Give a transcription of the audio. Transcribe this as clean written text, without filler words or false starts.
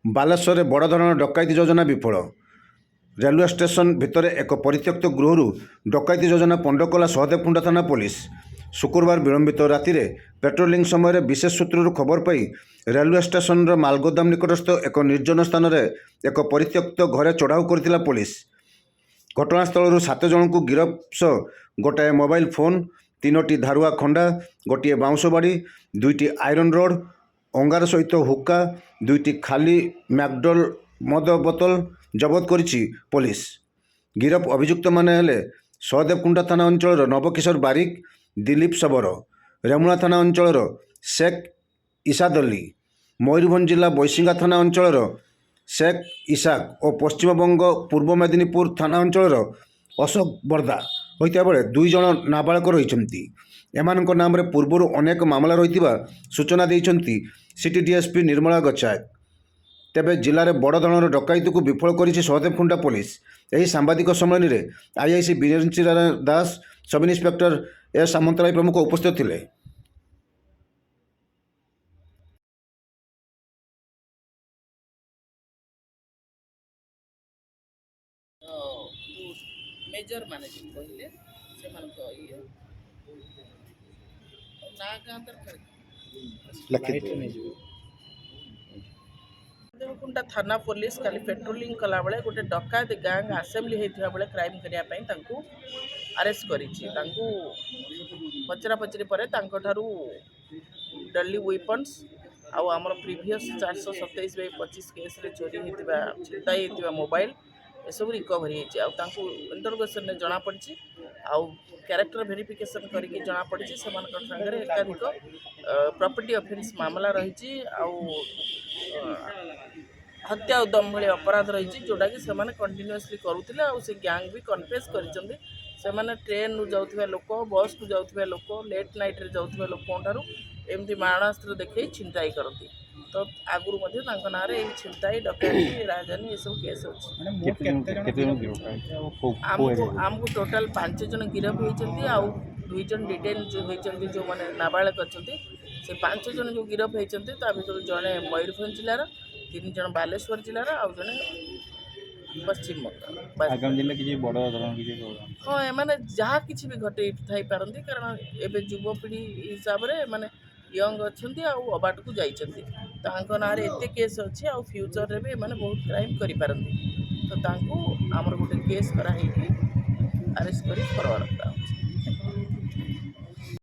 ବାଲେଶ୍ୱରରେ ବଡ଼ ଧରଣର ଡକାୟତି ଯୋଜନା ବିଫଳ। ରେଲୱେ ଷ୍ଟେସନ ଭିତରେ ଏକ ପରିତ୍ୟକ୍ତ ଗୃହରୁ ଡକାୟତି ଯୋଜନା ପଣ୍ଡ କଲା ସହଦେବକୁଣ୍ଡା ଥାନା ପୋଲିସ। ଶୁକ୍ରବାର ବିଳମ୍ବିତ ରାତିରେ ପେଟ୍ରୋଲିଂ ସମୟରେ ବିଶେଷ ସୂତ୍ରରୁ ଖବର ପାଇ ରେଲୱେ ଷ୍ଟେସନର ମାଲଗୋଦାମ ନିକଟସ୍ଥ ଏକ ନିର୍ଜନ ସ୍ଥାନରେ ଏକ ପରିତ୍ୟକ୍ତ ଘରେ ଚଢ଼ାଉ କରିଥିଲା ପୋଲିସ। ଘଟଣାସ୍ଥଳରୁ 7 ଜଣଙ୍କୁ ଗିରଫ ସହ ଗୋଟାଏ ମୋବାଇଲ ଫୋନ୍, 3ଟି ଧାରୁଆ ଖଣ୍ଡା, ଗୋଟିଏ ବାଉଁଶ ବାଡ଼ି, 2ଟି ଆଇରନ୍ ରଡ୍, ଅଙ୍ଗାର ସହିତ ହୁକ୍କା, 2ଟି ଖାଲି ମ୍ୟାକ୍ଡୋଲ୍ ମଦ ବୋତଲ ଜବତ କରିଛି ପୋଲିସ। ଗିରଫ ଅଭିଯୁକ୍ତମାନେ ହେଲେ ସହଦେବକୁଣ୍ଡା ଥାନା ଅଞ୍ଚଳର ନବକିଶୋର ବାରିକ, ଦିଲ୍ଲୀପ ଶବର, ରେମୁଣା ଥାନା ଅଞ୍ଚଳର ଶେଖ ଇସାଦ ଅଲି, ମୟୂରଭଞ୍ଜ ଜିଲ୍ଲା ବୈଶିଙ୍ଗା ଥାନା ଅଞ୍ଚଳର ଶେଖ ଇସାକ ଓ ପଶ୍ଚିମବଙ୍ଗ ପୂର୍ବ ମେଦିନୀପୁର ଥାନା ଅଞ୍ଚଳର ଅଶୋକ ବର୍ଦା ହୋଇଥିବା ବେଳେ 2 ଜଣ ନାବାଳକ ରହିଛନ୍ତି। ଏମାନଙ୍କ ନାମରେ ପୂର୍ବରୁ ଅନେକ ମାମଲା ରହିଥିବା ସୂଚନା ଦେଇଛନ୍ତି ସିଟି ଡିଏସ୍ପି ନିର୍ମଳା ଗଚ୍ଛାୟତ। ତେବେ ଜିଲ୍ଲାରେ ବଡ଼ ଧରଣର ଡକାୟତିକୁ ବିଫଳ କରିଛି ସହଦେବକୁଣ୍ଡା ପୋଲିସ। ଏହି ସାମ୍ବାଦିକ ସମ୍ମିଳନୀରେ IIC Birendra Das, sub inspector S Samantaray ପ୍ରମୁଖ ଉପସ୍ଥିତ ଥିଲେ। मेजर माने कहले से ना गाँ देवकुंडा थाना पुलिस काली पेट्रोलिंग कला बेले गोटे डकायत गैंग आसेम्बली होता बेले क्राइम करने अरेस्ट कर पचरा पचरी पर डेडली वेपन्स आमर प्रीवियस 427/25 केस चोरी होता छिनताई होता मोबाइल एसबू रिकवरी होती इंटरगेशन में जमापड़ी कैरेक्टर वेरिफिकेशन करके जमापड़ी से एकाधिक प्रॉपर्टी ऑफेंस मामला रही हत्या उद्यम भाई अपराध रही जोटा कि से कंटिन्यूअसली करुले से गैंग भी कन्फेस कर ट्रेन रु जाऊे लोक बस रु जाऊे लोक लेट नाइट रे जाऊे लोक एमती मारणास्त्र देखी छिनताई करती तो आगुरी ना छिनताई डकैती राजधानी ये सब केस अच्छी आमको टोटाल 5 जन गिरफ होती 2 जन डिटेन जो होती जो मैंने नाबालक अच्छा से 5 जन जो गिरफ होती भर जड़े मयूरभंज जिलार 3 जन बालेश्वर जिलार आउ जड़े पश्चिम बंगाल हाँ एमाने जहाँ किसी भी घटे थी पारती कारण एवं युवपीढ़ी हिसाब से मैंने यंग अच्छा अबाट को जाइए ना एत केस अच्छी आ फ्यूचर रे भी मैंने बहुत क्राइम करें तो आमर गोटे केस कराई अरेस्ट कर फरवर्ड रखा।